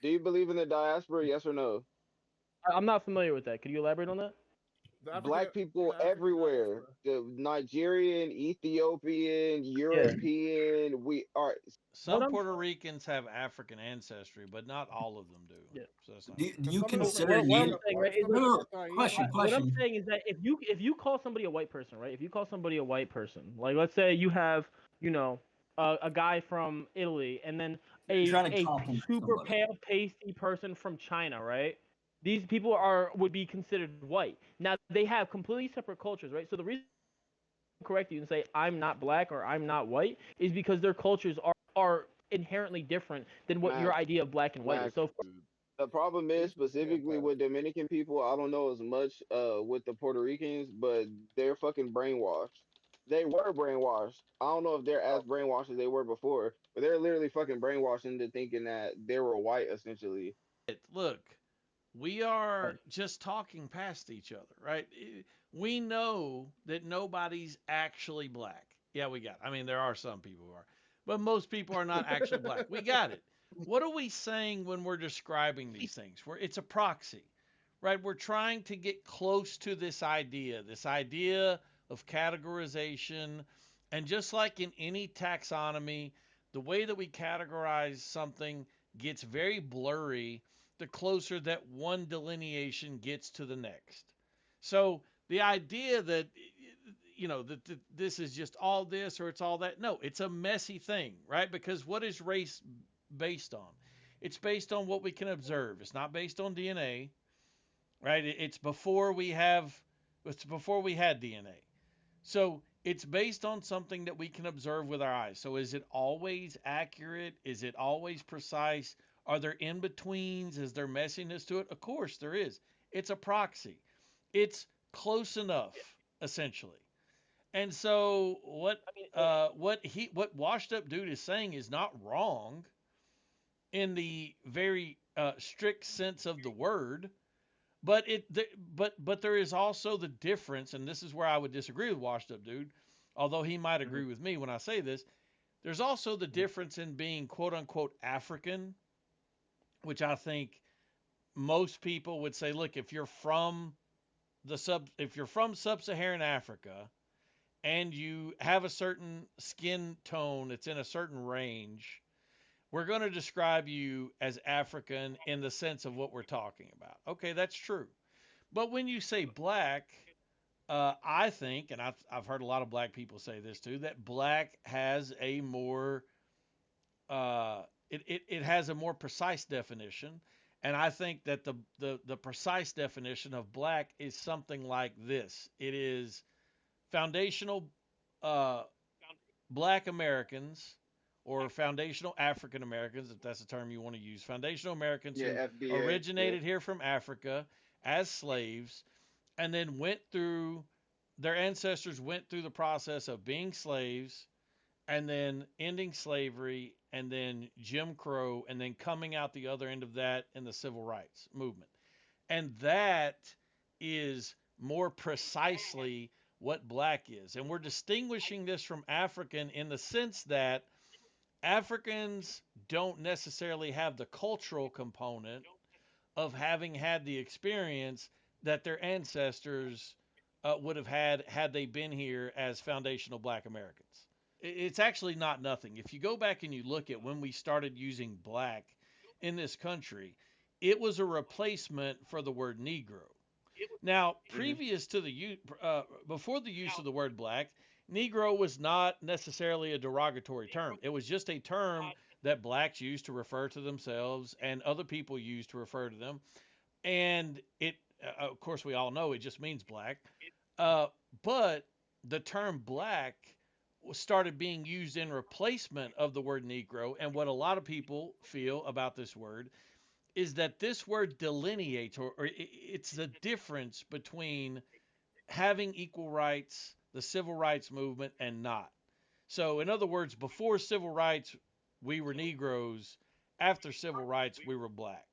Do you believe in the diaspora? Yes or no? I'm not familiar with that. Could you elaborate on that? Black people The African everywhere. diaspora. The Nigerian, Ethiopian, Yeah. European. We are. What Some I'm Puerto Ricans have African ancestry, but not all of them do. yeah. So that's not true. Do Because you some of So them say consider what I'm Native? Taino, saying, right? right, is Some No, of like them no. say Taino. what I'm Question. saying is that if you call somebody a white person, right? If you call somebody a white person, like let's say you have, you know, a guy from Italy and then You're trying to compliment super somebody. pale pasty person from China, right? These people are would be considered white. Now they have completely separate cultures, right? So the reason correct you and say I'm not black or I'm not white is because their cultures are inherently different than what your Max, idea of black and white is. Max. So The problem is He's a specifically stereotype. with Dominican people. I don't know as much with the Puerto Ricans, but they're fucking brainwashed. They were brainwashed. I don't know if they're as brainwashed as they were before, but they're literally fucking brainwashed into thinking that they were white essentially. Look, we are just talking past each other, right? We know that nobody's actually black. Yeah, we got it. I mean, there are some people who are, but most people are not actually black. We got it. What are we saying when we're describing these things? It's a proxy, right? We're trying to get close to this idea of categorization. And just like in any taxonomy, the way that we categorize something gets very blurry the closer that one delineation gets to the next. So the idea that that this is just all this or it's all that, no, it's a messy thing, right? Because what is race based on? It's based on what we can observe. It's not based on DNA, right? It's before we had DNA. So it's based on something that we can observe with our eyes. So is it always accurate? Is it always precise? Are there in betweens? Is there messiness to it? Of course there is. It's a proxy. It's close enough, essentially. And so I mean, what washed up dude is saying is not wrong in the very strict sense of the word. But there is also the difference, and this is where I would disagree with Washed Up Dude, although he might agree with me when I say this. There's also the difference in being quote unquote African, which I think most people would say, look, if you're from sub-Saharan Africa and you have a certain skin tone that's in a certain range, we're going to describe you as African in the sense of what we're talking about. Okay, that's true. But when you say black, I think, and I've heard a lot of black people say this too, that black has a more it has a more precise definition, and I think that the precise definition of black is something like this: it is foundational uh, black Americans or foundational African Americans, if that's the term you want to use, foundational Americans Yeah, who FBA. Yeah. originated here from Africa as slaves and then their ancestors went through the process of being slaves and then ending slavery and then Jim Crow and then coming out the other end of that in the civil rights movement. And that is more precisely what black is. And we're distinguishing this from African in the sense that Africans don't necessarily have the cultural component of having had the experience that their ancestors would have had they been here as foundational black Americans. It's actually not nothing. If you go back and you look at when we started using black in this country, it was a replacement for the word Negro. Now, Hmm. previous to before the use of the word black, Negro was not necessarily a derogatory term. It was just a term that blacks used to refer to themselves and other people used to refer to them. And of course, we all know it just means black. Uh, but the term black started being used in replacement of the word Negro. And what a lot of people feel about this word is that this word delineates, or it's the difference between having equal rights, the civil rights movement, and not. So, in other words, before civil rights, we were Negroes. After civil rights, we were black.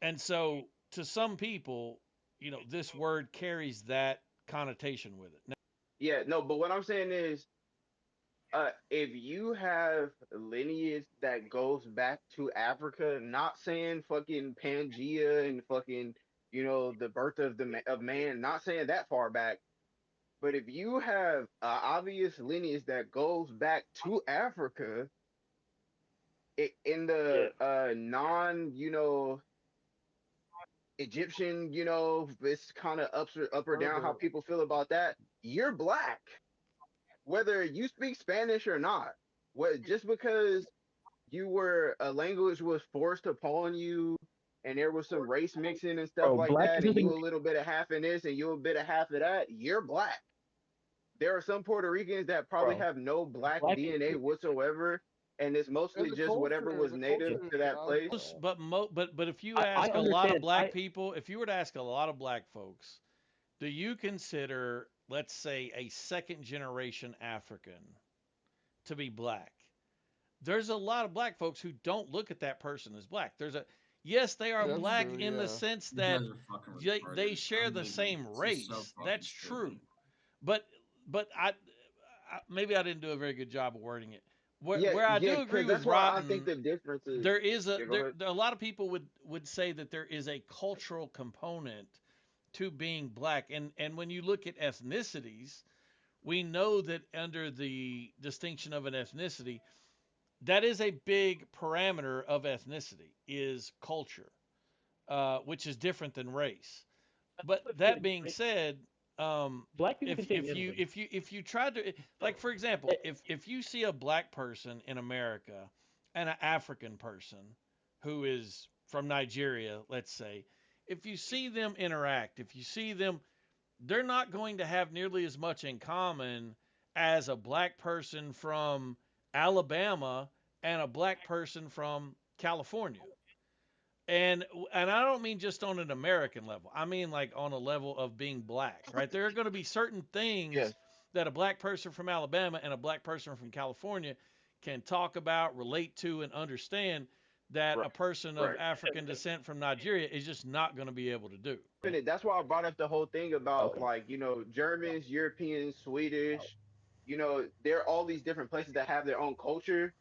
And so, to some people, this word carries that connotation with it. Yeah. No, but what I'm saying is, if you have lineage that goes back to Africa, not saying fucking Pangea and fucking, the birth of of man, not saying that far back, but if you have obvious lineage that goes back to Africa, in Yeah. the non, Egyptian, it's kind of up or down how people feel about that. You're black, whether you speak Spanish or not. What just because you were a language was forced upon you, and there was some race mixing and stuff Bro, like black that, and you doesn't. a little bit of half in this and you a bit of half of that, you're black. There are some Puerto Ricans that probably Bro, have no black black. DNA whatsoever, and it's mostly The just whatever culture, was the native culture to is that place. valuable. But if you I ask a lot of understand. black people, if you were to ask a lot of black folks, do you consider, let's say, a second generation African to be black? There's a lot of black folks who don't look at that person as black. Yes, they are That's black true, in the yeah. sense You that guys are fucking they retarded. share the same This is so race. fucking That's true. stupid. But maybe I didn't do a very good job of wording it. Yeah, Where I yeah, do agree because with that's why I think Rotten, the difference is. there is Yeah, go ahead. a lot of people would say that there is a cultural component to being black, and when you look at ethnicities, we know that under the distinction of an ethnicity, that is a big parameter of ethnicity is culture, which is different than race. But that being said, Black people can change anything. if you try to, like, for example, if you see a black person in America and an African person who is from Nigeria, let's say, if you see them interact, if you see them, they're not going to have nearly as much in common as a black person from Alabama and a black person from California. And I don't mean just on an American level. I mean like on a level of being black, right? There are going to be certain things Yes, that a black person from Alabama and a black person from California can talk about, relate to, and understand that right, a person of right. African descent from Nigeria is just not going to be able to do. That's why I brought up the whole thing about, Okay. like, Germans, Europeans, Swedish. There are all these different places that have their own culture,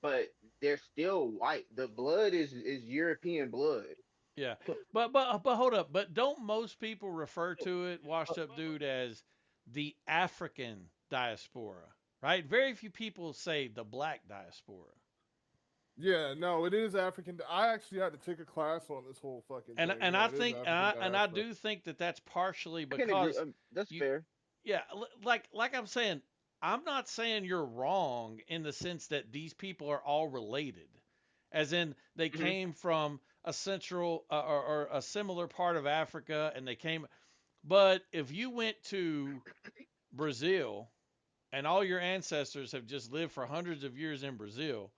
but they're still white. The blood is European blood. Yeah, but hold up. But don't most people refer to it, washed up dude, as the African diaspora, right? Very few people say the black diaspora. Yeah, no, it is African. I actually had to take a class on this whole fucking And thing. and Yeah, I it is think African and I diaspora. do think that that's partially I can agree. because That's you, fair. yeah, like I'm saying, I'm not saying you're wrong in the sense that these people are all related, as in they Hmm. came from a central or a similar part of Africa and they came. But if you went to Brazil and all your ancestors have just lived for hundreds of years in Brazil,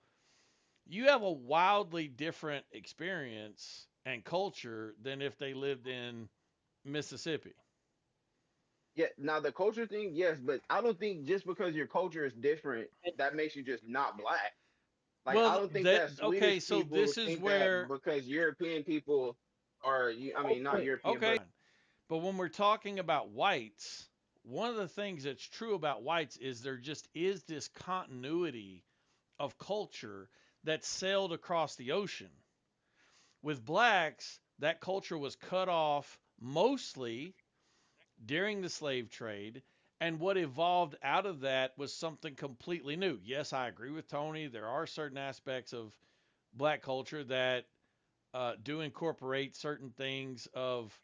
you have a wildly different experience and culture than if they lived in Mississippi. Yeah. Now the culture thing, yes, but I don't think just because your culture is different, that makes you just not black. Like, I Well, don't think that that okay, Swedish so people this is think that where because European people are, I mean, not European, okay, but but when we're talking about whites, one of the things that's true about whites is there just is this continuity of culture that sailed across the ocean. With blacks, that culture was cut off mostly during the slave trade. And what evolved out of that was something completely new. Yes, I agree with Tony. There are certain aspects of black culture that do incorporate certain things of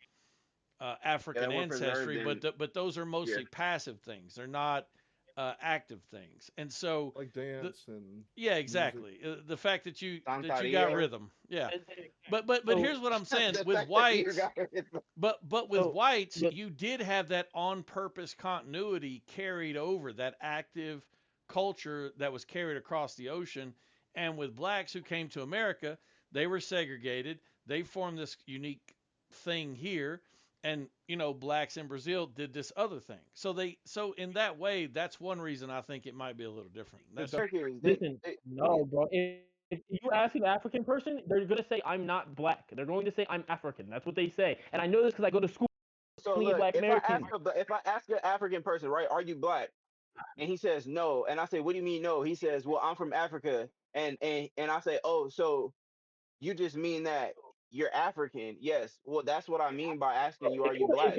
yeah, African that were preserved ancestry, in, but those are yeah, mostly passive things. They're not active things. And so, Like the dance and yeah, music. exactly. The fact that you got Santaria. rhythm, yeah. But So here's what I'm saying The with fact that you whites. got it. But with so whites, the you did have that on purpose continuity carried over, that active culture that was carried across the ocean. And with blacks who came to America, they were segregated. They formed this unique thing here. And blacks in Brazil did this other thing. So in that way, that's one reason I think it might be a little different. That's Americans, listen, they no, bro. If you ask an African person, they're gonna say I'm not black. They're going to say I'm African. That's what they say. And I know this because I go to school so with look, black if I ask Americans. if I ask an African person, right, are you black? And he says, no. And I say, what do you mean no? He says, well, I'm from Africa. And I say, oh, so you just mean that you're African? Yes. Well, that's what I mean by asking you, are you black?